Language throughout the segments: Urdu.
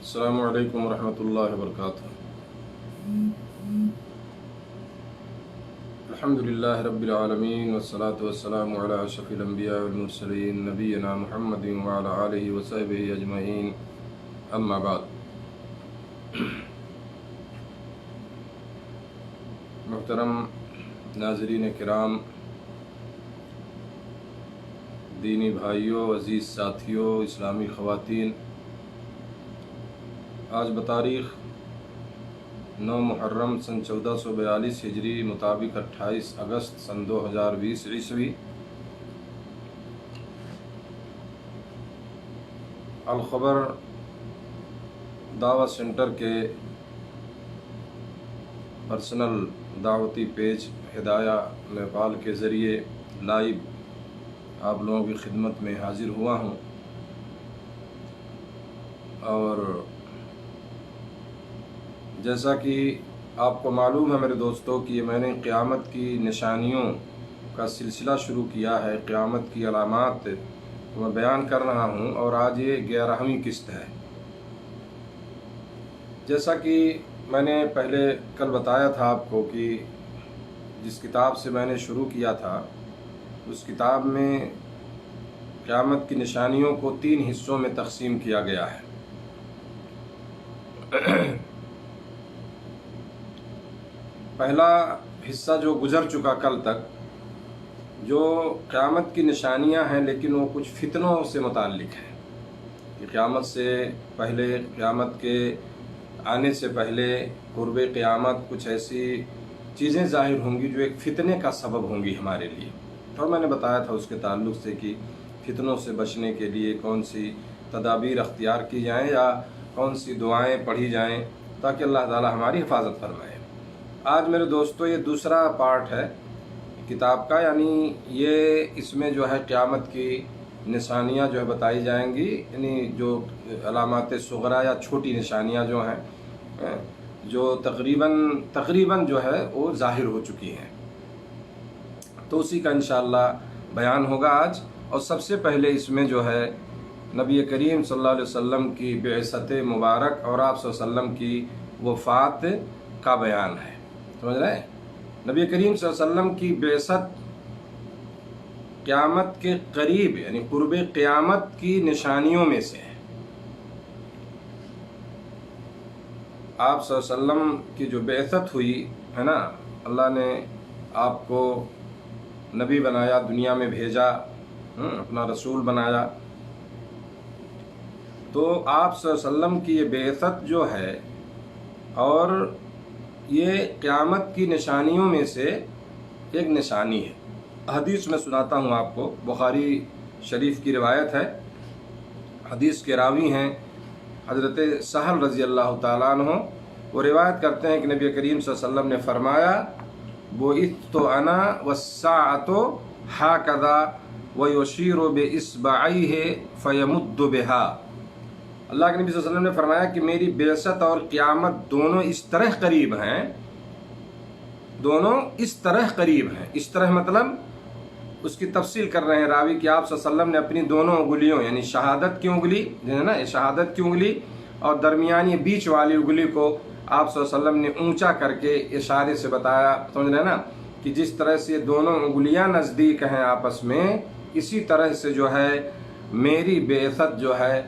السلام علیکم ورحمۃ اللہ وبرکاتہ۔ الحمد للہ رب العالمین والصلاة والسلام علی اشرف الانبیاء والمرسلین نبینا محمد وعلی آلہ وصحبہ اجمعین، اما بعد۔ محترم ناظرین کرام، دینی بھائیوں، عزیز ساتھیوں، اسلامی خواتین، آج بتاریخ 9 محرم سن 1442 ہجری مطابق 28 اگست سن 2020 عیسوی الخبر دعوت سینٹر کے پرسنل دعوتی پیج ہدایہ نیپال کے ذریعے لائیو آپ لوگوں کی خدمت میں حاضر ہوا ہوں، اور جیسا کہ آپ کو معلوم ہے میرے دوستوں کہ میں نے قیامت کی نشانیوں کا سلسلہ شروع کیا ہے، قیامت کی علامات میں بیان کر رہا ہوں، اور آج یہ 11ویں قسط ہے۔ جیسا کہ میں نے پہلے کل بتایا تھا آپ کو کہ جس کتاب سے میں نے شروع کیا تھا اس کتاب میں قیامت کی نشانیوں کو 3 حصوں میں تقسیم کیا گیا ہے۔ پہلا حصہ جو گزر چکا کل تک، جو قیامت کی نشانیاں ہیں لیکن وہ کچھ فتنوں سے متعلق ہیں کہ قیامت سے پہلے، قیامت کے آنے سے پہلے قرب قیامت کچھ ایسی چیزیں ظاہر ہوں گی جو ایک فتنے کا سبب ہوں گی ہمارے لیے، اور میں نے بتایا تھا اس کے تعلق سے کہ فتنوں سے بچنے کے لیے کون سی تدابیر اختیار کی جائیں یا کون سی دعائیں پڑھی جائیں تاکہ اللہ تعالی ہماری حفاظت فرمائے۔ آج میرے دوستو یہ دوسرا پارٹ ہے کتاب کا، یعنی یہ اس میں جو ہے قیامت کی نشانیاں جو ہے بتائی جائیں گی، یعنی جو علامات صغرا یا چھوٹی نشانیاں جو ہیں جو تقریباً جو ہے وہ ظاہر ہو چکی ہیں، تو اسی کا انشاءاللہ بیان ہوگا آج۔ اور سب سے پہلے اس میں جو ہے نبی کریم صلی اللہ علیہ وسلم کی بعثت مبارک اور آپ صلی اللہ علیہ وسلم کی وفات کا بیان ہے، سمجھ رہے ہیں؟ نبی کریم صلی اللہ علیہ وسلم کی بعثت قیامت کے قریب یعنی قرب قیامت کی نشانیوں میں سے ہے۔ آپ صلی اللہ علیہ وسلم کی جو بعثت ہوئی ہے نا، اللہ نے آپ کو نبی بنایا، دنیا میں بھیجا، اپنا رسول بنایا، تو آپ صلی اللہ علیہ وسلم کی یہ بعثت جو ہے اور یہ قیامت کی نشانیوں میں سے ایک نشانی ہے۔ حدیث میں سناتا ہوں آپ کو، بخاری شریف کی روایت ہے، حدیث کے راوی ہیں حضرت سہل رضی اللہ تعالیٰ عنہ، وہ روایت کرتے ہیں کہ نبی کریم صلی اللہ علیہ وسلم نے فرمایا، بُعِثْتُ أَنَا وَالسَّاعَةُ هَكَذَا وَيُشِيرُ بِإِصْبَعَيْهِ فَيَمُدُّ بِهَا۔ اللہ کے نبی صلی اللہ علیہ وسلم نے فرمایا کہ میری بعثت اور قیامت دونوں اس طرح قریب ہیں، دونوں اس طرح قریب ہیں۔ اس طرح مطلب اس کی تفصیل کر رہے ہیں راوی کہ آپ صلی اللہ علیہ وسلم نے اپنی دونوں انگلیوں یعنی شہادت کی انگلی جو ہے نا، یہ شہادت کی انگلی اور درمیانی بیچ والی انگلی کو آپ صلی اللہ علیہ وسلم نے اونچا کر کے اشارے سے بتایا، سمجھ رہے نا، کہ جس طرح سے دونوں انگلیاں نزدیک ہیں آپس میں، اسی طرح سے جو ہے میری بعثت جو ہے،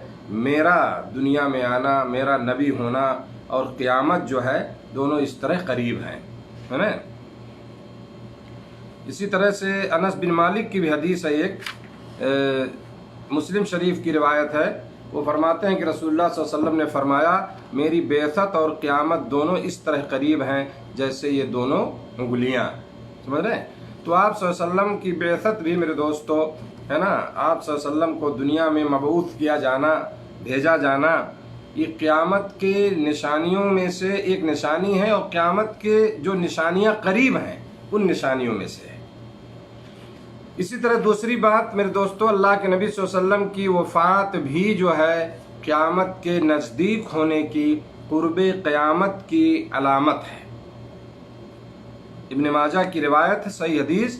میرا دنیا میں آنا، میرا نبی ہونا اور قیامت جو ہے دونوں اس طرح قریب ہیں، ہے نا۔ اسی طرح سے انس بن مالک کی بھی حدیث ہے، ایک مسلم شریف کی روایت ہے، وہ فرماتے ہیں کہ رسول اللہ صلی اللہ علیہ وسلم نے فرمایا، میری بعثت اور قیامت دونوں اس طرح قریب ہیں جیسے یہ دونوں انگلیاں، سمجھ رہے ہیں؟ تو آپ صلی اللہ علیہ وسلم کی بعثت بھی میرے دوستو ہے نا، آپ صلی اللہ علیہ وسلم کو دنیا میں مبعوث کیا جانا، بھیجا جانا، یہ قیامت کے نشانیوں میں سے ایک نشانی ہے، اور قیامت کے جو نشانیاں قریب ہیں ان نشانیوں میں سے ہے۔ اسی طرح دوسری بات میرے دوستو، اللہ کے نبی صلی اللہ علیہ وسلم کی وفات بھی جو ہے قیامت کے نزدیک ہونے کی، قرب قیامت کی علامت ہے۔ ابن ماجہ کی روایت ہے، صحیح حدیث،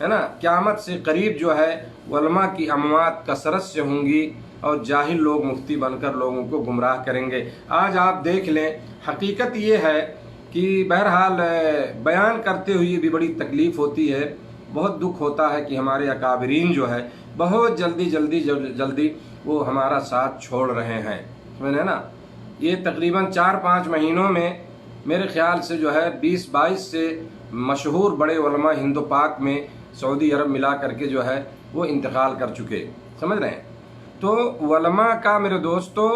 ہے نا، قیامت سے قریب جو ہے علماء کی اموات کثرت سے ہوں گی اور جاہل لوگ مفتی بن کر لوگوں کو گمراہ کریں گے۔ آج آپ دیکھ لیں، حقیقت یہ ہے کہ بہرحال بیان کرتے ہوئے بھی بڑی تکلیف ہوتی ہے، بہت دکھ ہوتا ہے کہ ہمارے اکابرین جو ہے بہت جلدی وہ ہمارا ساتھ چھوڑ رہے ہیں، سمجھ نا۔ یہ تقریباً 4-5 مہینوں میں میرے خیال سے جو ہے 20-22 سے مشہور بڑے علماء ہند و پاک میں سعودی عرب ملا کر کے جو ہے وہ انتقال کر چکے، سمجھ رہے ہیں۔ تو علماء کا میرے دوستو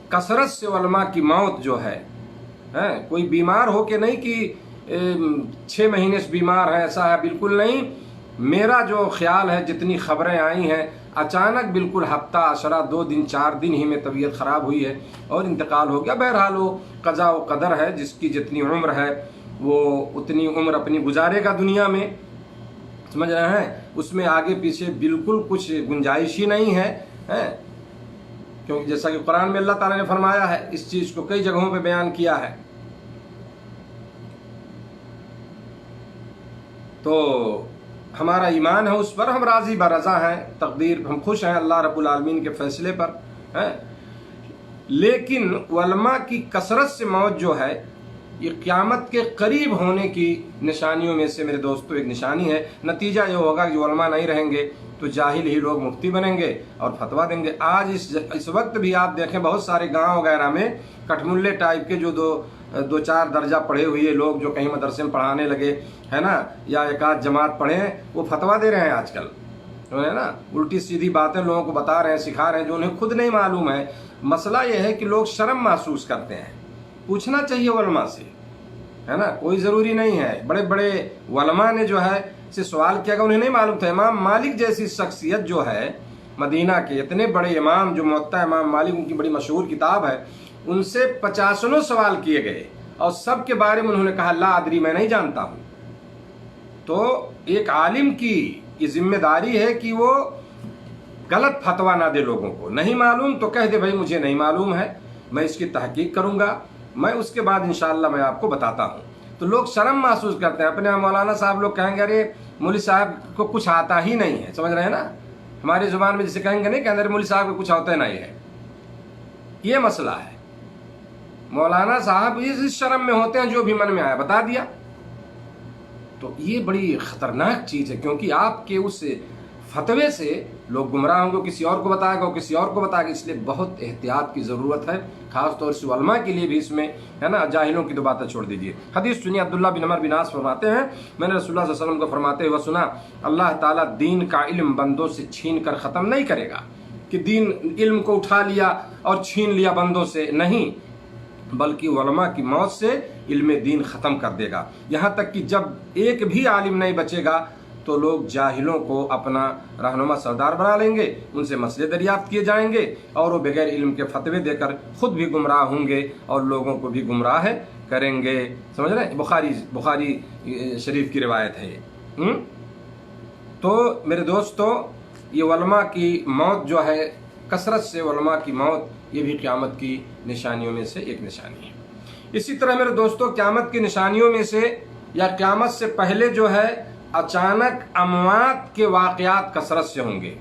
کثرت سے علماء کی موت جو ہے، کوئی بیمار ہو کے نہیں کہ 6 مہینے سے بیمار ہے، ایسا ہے بالکل نہیں۔ میرا جو خیال ہے جتنی خبریں آئی ہیں اچانک بالکل ہفتہ عشرہ 2 دن 4 دن ہی میں طبیعت خراب ہوئی ہے اور انتقال ہو گیا۔ بہرحال وہ قضاء و قدر ہے، جس کی جتنی عمر ہے وہ اتنی عمر اپنی گزارے گا دنیا میں، سمجھ رہے ہیں۔ اس میں آگے پیچھے بالکل کچھ گنجائش ہی نہیں ہے، کیونکہ جیسا کہ قرآن میں اللہ تعالیٰ نے فرمایا ہے، اس چیز کو کئی جگہوں پہ بیان کیا ہے۔ تو ہمارا ایمان ہے اس پر، ہم راضی برضا ہیں، تقدیر ہم خوش ہیں اللہ رب العالمین کے فیصلے پر، لیکن علماء کی کثرت سے موت جو ہے یہ قیامت کے قریب ہونے کی نشانیوں میں سے میرے دوستو ایک نشانی ہے۔ نتیجہ یہ ہوگا کہ جو علماء نہیں رہیں گے تو جاہل ہی لوگ مفتی بنیں گے اور فتویٰ دیں گے۔ آج اس وقت بھی آپ دیکھیں بہت سارے گاؤں وغیرہ میں کٹملے ٹائپ کے جو دو چار درجہ پڑھے ہوئے لوگ جو کہیں مدرسے میں پڑھانے لگے ہے نا، یا ایک آدھ جماعت پڑھے ہیں، وہ فتویٰ دے رہے ہیں آج کل، ہے نا، الٹی سیدھی باتیں لوگوں کو بتا رہے ہیں، سکھا رہے ہیں جو انہیں خود نہیں معلوم ہے۔ مسئلہ یہ ہے کہ لوگ شرم محسوس کرتے ہیں، پوچھنا چاہیے علماء سے، ہے نا، کوئی ضروری نہیں ہے۔ بڑے بڑے علماء نے جو ہے سے سوال کیا کہ انہیں نہیں معلوم تھا۔ امام مالک جیسی شخصیت جو ہے مدینہ کے اتنے بڑے امام جو موطا امام مالک، ان کی بڑی مشہور کتاب ہے، ان سے 50 سوال کیے گئے اور سب کے بارے میں انہوں نے کہا لا ادری، میں نہیں جانتا ہوں۔ تو ایک عالم کی یہ ذمہ داری ہے کہ وہ غلط فتویٰ نہ دے لوگوں کو، نہیں معلوم تو کہہ دے بھائی مجھے نہیں معلوم ہے، میں اس کی تحقیق کروں گا، میں اس کے بعد انشاءاللہ میں آپ کو بتاتا ہوں۔ تو لوگ شرم محسوس کرتے ہیں، اپنے مولانا صاحب لوگ کہیں گے ارے مولوی صاحب کو کچھ آتا ہی نہیں ہے، سمجھ رہے ہیں نا، ہماری زبان میں جسے کہیں گے نہیں کہ ارے مولوی صاحب کو کچھ آتا نہیں ہے، یہ مسئلہ ہے۔ مولانا صاحب اس شرم میں ہوتے ہیں جو بھی من میں آیا بتا دیا، تو یہ بڑی خطرناک چیز ہے، کیونکہ آپ کے اس فتوے سے لوگ گمراہ ہوں گے، کسی اور کو بتائے گا، کسی اور کو بتائے گا، اس لیے بہت احتیاط کی ضرورت ہے، خاص طور سے علماء کے لیے بھی اس میں، ہے نا، جاہلوں کی تو باتیں چھوڑ دیجیے۔ حدیث سنی، عبداللہ بن عمر بن عاص فرماتے ہیں میں نے رسول اللہ صلی اللہ علیہ وسلم کو فرماتے ہوئے سنا، اللہ تعالیٰ دین کا علم بندوں سے چھین کر ختم نہیں کرے گا، کہ دین علم کو اٹھا لیا اور چھین لیا بندوں سے، نہیں، بلکہ علماء کی موت سے علم دین ختم کر دے گا، یہاں تک کہ جب ایک بھی عالم نہیں بچے گا تو لوگ جاہلوں کو اپنا رہنما سردار بنا لیں گے، ان سے مسئلے دریافت کیے جائیں گے اور وہ بغیر علم کے فتوے دے کر خود بھی گمراہ ہوں گے اور لوگوں کو بھی گمراہ کریں گے، سمجھ رہے ہیں۔ بخاری شریف کی روایت ہے یہ۔ تو میرے دوستو یہ علماء کی موت جو ہے، کثرت سے علماء کی موت، یہ بھی قیامت کی نشانیوں میں سے ایک نشانی ہے۔ اسی طرح میرے دوستو قیامت کی نشانیوں میں سے یا قیامت سے پہلے جو ہے اچانک اموات کے واقعات کثرت سے ہوں گے،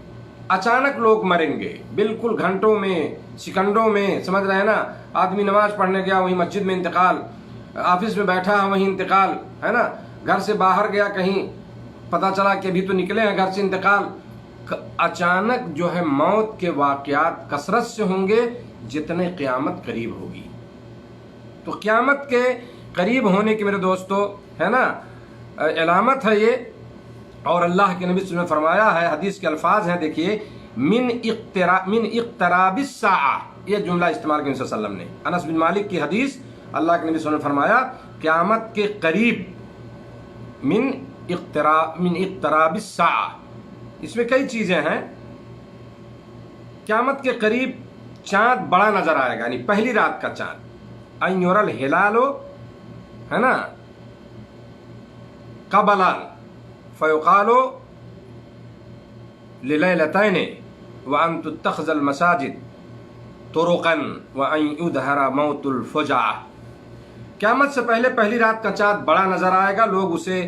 اچانک لوگ مریں گے، بالکل گھنٹوں میں، سیکنڈوں میں، سمجھ رہے ہیں نا، آدمی نماز پڑھنے گیا وہیں مسجد میں انتقال، آفس میں بیٹھا وہیں انتقال، ہے نا، گھر سے باہر گیا کہیں، پتہ چلا کہ ابھی تو نکلے ہیں گھر سے، انتقال۔ اچانک جو ہے موت کے واقعات کثرت سے ہوں گے جتنے قیامت قریب ہوگی۔ تو قیامت کے قریب ہونے کی میرے دوستو، ہے نا، علامت ہے یہ، اور اللہ کے نبی صلی اللہ علیہ وسلم نے فرمایا ہے، حدیث کے الفاظ ہیں، دیکھیے، من اقتراب الساعہ، یہ جملہ استعمال کیا صلی اللہ علیہ وسلم نے، انس بن مالک کی حدیث، اللہ کے نبی صلی اللہ علیہ وسلم نے فرمایا قیامت کے قریب، من اقتراب الساعہ، اس میں کئی چیزیں ہیں۔ قیامت کے قریب چاند بڑا نظر آئے گا، یعنی پہلی رات کا چاند، ان یرا الہلال، ہے نا، قبلان فیقال للیلتین وان تتخذ المساجد طرقا وان یظہر موت الفجع۔ قیامت سے پہلے پہلی رات کا چاند بڑا نظر آئے گا، لوگ اسے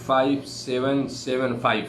5775,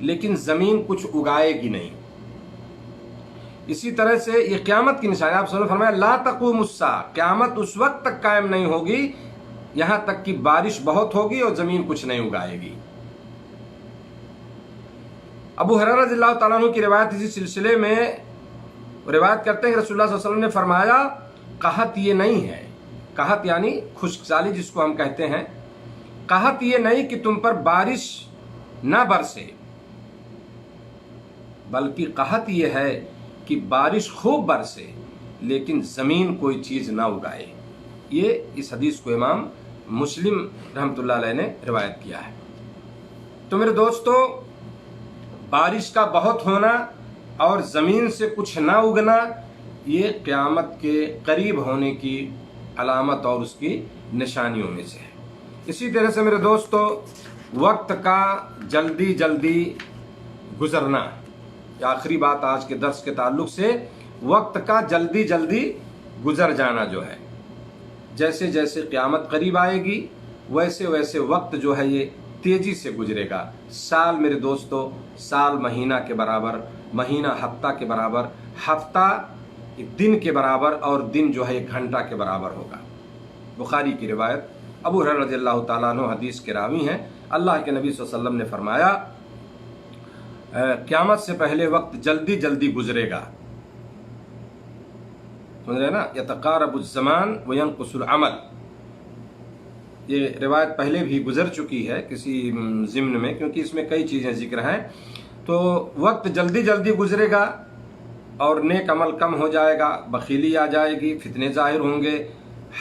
لیکن زمین کچھ اگائے گی نہیں۔ اسی طرح سے یہ قیامت کی نشانی، آپ صلی اللہ علیہ وسلم نے فرمایا لا تقوم الساعہ، قیامت اس وقت تک قائم نہیں ہوگی یہاں تک کہ بارش بہت ہوگی اور زمین کچھ نہیں اگائے گی۔ ابو ہریرہ رضی اللہ تعالیٰ عنہ کی روایت اسی سلسلے میں روایت کرتے ہیں کہ رسول اللہ صلی اللہ علیہ وسلم نے فرمایا قحط یہ نہیں ہے، قحط یعنی خشک سالی جس کو ہم کہتے ہیں، قحط یہ نہیں کہ تم پر بارش نہ برسے، بلکہ قحط یہ ہے کہ بارش خوب برسے لیکن زمین کوئی چیز نہ اگائے۔ یہ اس حدیث کو امام مسلم رحمۃ اللہ علیہ نے روایت کیا ہے۔ تو میرے دوستو، بارش کا بہت ہونا اور زمین سے کچھ نہ اگنا یہ قیامت کے قریب ہونے کی علامت اور اس کی نشانیوں میں سے ہے۔ اسی طرح سے میرے دوستو، وقت کا جلدی جلدی گزرنا، یہ آخری بات آج کے درس کے تعلق سے، وقت کا جلدی جلدی گزر جانا جو ہے، جیسے جیسے قیامت قریب آئے گی ویسے ویسے وقت جو ہے یہ تیزی سے گزرے گا۔ سال میرے دوستو، سال مہینہ کے برابر، مہینہ ہفتہ کے برابر، ہفتہ دن کے برابر اور دن جو ہے ایک گھنٹہ کے برابر ہوگا۔ بخاری کی روایت، ابو ہریرہ رضی اللہ تعالیٰ عنہ حدیث کے راوی ہیں، اللہ کے نبی صلی اللہ علیہ وسلم نے فرمایا قیامت سے پہلے وقت جلدی جلدی گزرے گا، سمجھ رہے نا، یتقارب الزمان وینقص العمل۔ یہ روایت پہلے بھی گزر چکی ہے کسی ضمن میں، کیونکہ اس میں کئی چیزیں ذکر ہیں۔ تو وقت جلدی جلدی گزرے گا اور نیک عمل کم ہو جائے گا، بخیلی آ جائے گی، فتنے ظاہر ہوں گے،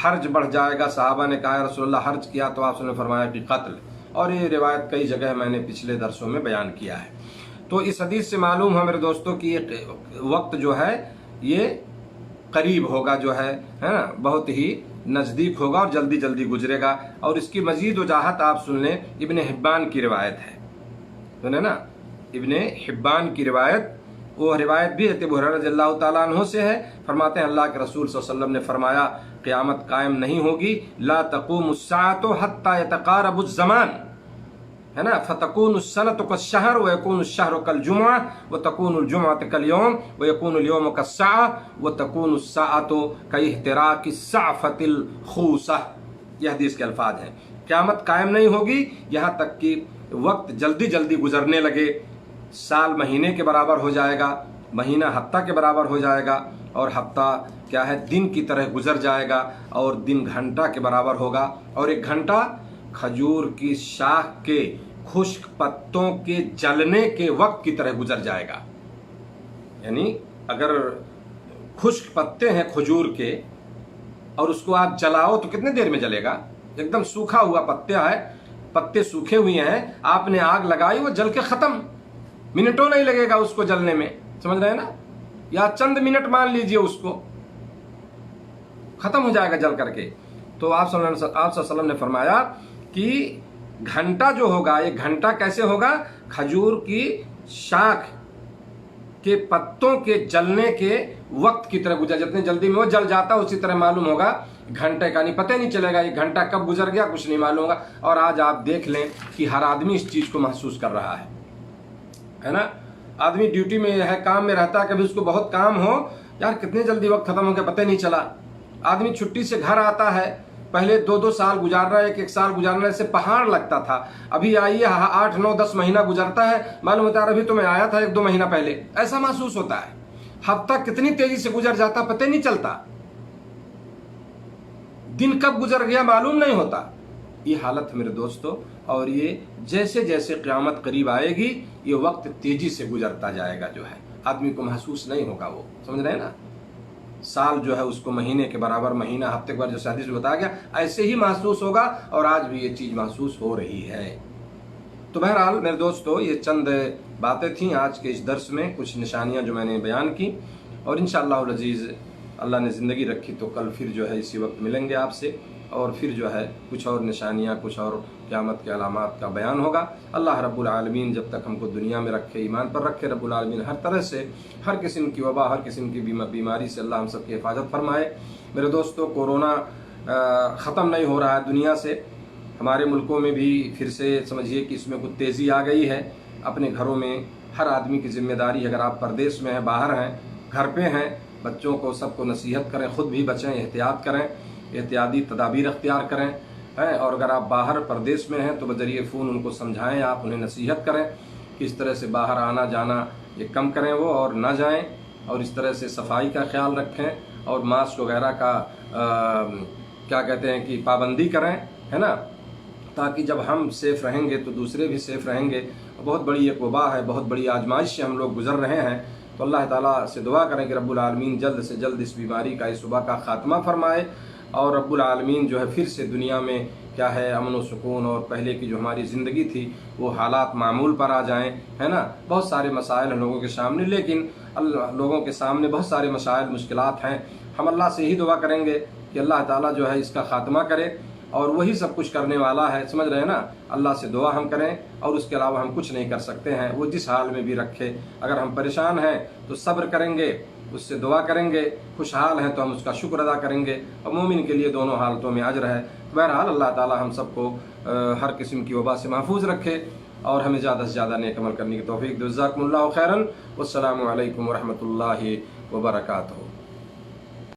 حرج بڑھ جائے گا۔ صحابہ نے کہا یا رسول اللہ حرج کیا؟ تو آپ نے فرمایا کہ قتل، اور یہ روایت کئی جگہ میں نے پچھلے درسوں میں بیان کیا ہے۔ تو اس حدیث سے معلوم ہے میرے دوستوں کہ یہ وقت جو ہے یہ قریب ہوگا، جو ہے نا، بہت ہی نزدیک ہوگا اور جلدی جلدی گزرے گا۔ اور اس کی مزید وجاہت آپ سن لیں، ابن حبان کی روایت ہے، سنیں نا، ابن حبان کی روایت، وہ روایت بھی ابو ہریرہ رضی اللہ تعالیٰ عنہ سے ہے۔ فرماتے ہیں اللہ کے رسول صلی اللہ علیہ وسلم نے فرمایا قیامت قائم نہیں ہوگی، لا تقوم الساعة حتى يتقارب الزمان، ہے نا، فتكون السنة كالشهر ويكون الشهر كالجمعة وتكون الجمعة كاليوم ويكون اليوم كالساعة وتكون الساعة كاحتراق السعفة الخوصة۔ یہ حدیث کے الفاظ ہیں، قیامت قائم نہیں ہوگی یہاں تک کہ وقت جلدی جلدی گزرنے لگے، سال مہینے کے برابر ہو جائے گا، مہینہ ہفتہ کے برابر ہو جائے گا، اور ہفتہ کیا ہے دن کی طرح گزر جائے گا، اور دن گھنٹہ کے برابر ہوگا، اور ایک گھنٹہ کھجور کی شاخ کے خشک پتوں کے جلنے کے وقت کی طرح گزر جائے گا۔ یعنی اگر خشک پتے ہیں کھجور کے اور اس کو آپ جلاؤ تو کتنے دیر میں جلے گا؟ ایک دم سوکھا ہوا پتے سوکھے ہوئے ہیں، آپ نے آگ لگائی وہ جل کے ختم، منٹوں نہیں لگے گا اس کو جلنے میں، سمجھ رہے ہیں نا، یا چند منٹ مان لیجئے اس کو ختم ہو جائے گا جل کر کے۔ تو آپ صلی اللہ علیہ وسلم نے فرمایا کہ گھنٹہ جو ہوگا، یہ گھنٹہ کیسے ہوگا؟ کھجور کی شاخ کے پتوں کے جلنے کے وقت کی طرح گزر، جتنے جلدی میں وہ جل جاتا ہے اسی طرح معلوم ہوگا گھنٹے کا، نہیں پتہ نہیں چلے گا یہ گھنٹہ کب گزر گیا، کچھ نہیں معلوم ہوگا۔ اور آج آپ دیکھ لیں کہ ہر آدمی اس چیز کو محسوس کر رہا ہے نا، آدمی ڈیوٹی میں ہے، کام میں رہتا ہے، کبھی اس کو بہت کام ہو، یار کتنے جلدی وقت ختم ہو گیا پتہ نہیں چلا۔ آدمی چھٹی سے گھر آتا ہے، پہلے 2-2 سال گزار رہا ہے، ایک سال گزارنے سے پہاڑ لگتا تھا، ابھی آئیے 8, 9, 10 مہینہ گزرتا ہے، معلوم ہوتا ہے ابھی تو میں آیا تھا 1-2 مہینہ پہلے، ایسا محسوس ہوتا ہے۔ ہفتہ کتنی تیزی سے گزر جاتا پتہ نہیں چلتا، دن کب گزر گیا معلوم نہیں ہوتا۔ یہ حالت میرے دوستو، اور یہ جیسے جیسے قیامت قریب آئے گی یہ وقت تیزی سے گزرتا جائے گا، جو ہے آدمی کو محسوس نہیں ہوگا، وہ سمجھ رہے ہیں نا، سال جو ہے اس کو مہینے کے برابر، مہینہ ہفتے کے بعد جو حدیث میں بتایا گیا ایسے ہی محسوس ہوگا، اور آج بھی یہ چیز محسوس ہو رہی ہے۔ تو بہرحال میرے دوستو، یہ چند باتیں تھیں آج کے اس درس میں، کچھ نشانیاں جو میں نے بیان کی، اور انشاءاللہ العزیز اللہ نے زندگی رکھی تو کل پھر جو ہے اسی وقت ملیں گے آپ سے، اور پھر جو ہے کچھ اور نشانیاں، کچھ اور قیامت کے علامات کا بیان ہوگا۔ اللہ رب العالمین جب تک ہم کو دنیا میں رکھے، ایمان پر رکھے، رب العالمین ہر طرح سے، ہر قسم کی وبا، ہر قسم کی بیماری سے اللہ ہم سب کی حفاظت فرمائے۔ میرے دوستو، کورونا ختم نہیں ہو رہا ہے دنیا سے، ہمارے ملکوں میں بھی پھر سے سمجھیے کہ اس میں کچھ تیزی آ گئی ہے، اپنے گھروں میں ہر آدمی کی ذمہ داری، اگر آپ پردیس میں ہیں، باہر ہیں، گھر پہ ہیں، بچوں کو سب کو نصیحت کریں، خود بھی بچیں، احتیاط کریں، احتیاطی تدابیر اختیار کریں، اور اگر آپ باہر پردیس میں ہیں تو بذریعہ فون ان کو سمجھائیں، آپ انہیں نصیحت کریں کہ اس طرح سے باہر آنا جانا یہ کم کریں وہ، اور نہ جائیں، اور اس طرح سے صفائی کا خیال رکھیں اور ماسک وغیرہ کا کیا کہتے ہیں کہ پابندی کریں، ہے نا، تاکہ جب ہم سیف رہیں گے تو دوسرے بھی سیف رہیں گے۔ بہت بڑی ایک وبا ہے، بہت بڑی آزمائش سے ہم لوگ گزر رہے ہیں، تو اللہ تعالیٰ سے دعا کریں کہ رب العالمین جلد سے جلد اس بیماری کا، اس وبا کا خاتمہ فرمائے، اور رب العالمین جو ہے پھر سے دنیا میں کیا ہے امن و سکون، اور پہلے کی جو ہماری زندگی تھی وہ حالات معمول پر آ جائیں، ہے نا۔ بہت سارے مسائل ہیں لوگوں کے سامنے، لیکن لوگوں کے سامنے بہت سارے مسائل، مشکلات ہیں، ہم اللہ سے یہی دعا کریں گے کہ اللہ تعالیٰ جو ہے اس کا خاتمہ کرے، اور وہی سب کچھ کرنے والا ہے، سمجھ رہے ہیں نا۔ اللہ سے دعا ہم کریں، اور اس کے علاوہ ہم کچھ نہیں کر سکتے ہیں، وہ جس حال میں بھی رکھے۔ اگر ہم پریشان ہیں تو صبر کریں گے، اس سے دعا کریں گے، خوشحال ہیں تو ہم اس کا شکر ادا کریں گے، اور مومن کے لیے دونوں حالتوں میں اجر ہے۔ بہرحال اللہ تعالیٰ ہم سب کو ہر قسم کی وبا سے محفوظ رکھے، اور ہمیں زیادہ سے زیادہ نیک عمل کرنے کی توفیق دے۔ جزاکم اللہ خیرا، والسلام علیکم ورحمۃ اللہ وبرکاتہ۔